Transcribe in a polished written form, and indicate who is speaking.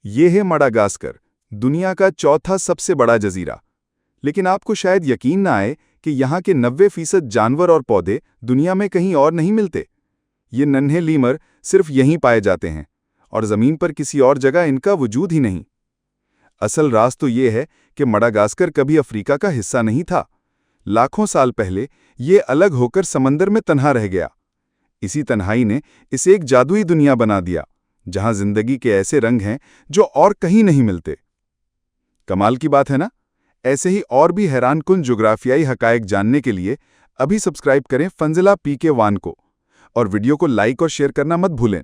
Speaker 1: ये है मडागास्कर, दुनिया का चौथा सबसे बड़ा जजीरा। लेकिन आपको शायद यकीन ना आए कि यहाँ के 90% जानवर और पौधे दुनिया में कहीं और नहीं मिलते। ये नन्हे लीमर सिर्फ यहीं पाए जाते हैं और ज़मीन पर किसी और जगह इनका वजूद ही नहीं। असल राज तो ये है कि मडागास्कर कभी अफ्रीका का हिस्सा नहीं था। लाखों साल पहले ये अलग होकर समंदर में तन्हा रह गया। इसी तन्हाई ने इसे एक जादुई दुनिया बना दिया, जहां जिंदगी के ऐसे रंग हैं जो और कहीं नहीं मिलते। कमाल की बात है ना? ऐसे ही और भी हैरानकुन जुग्राफियाई हकायक जानने के लिए अभी सब्सक्राइब करें फंजिला पीके वान को और वीडियो को लाइक और शेयर करना मत भूलें।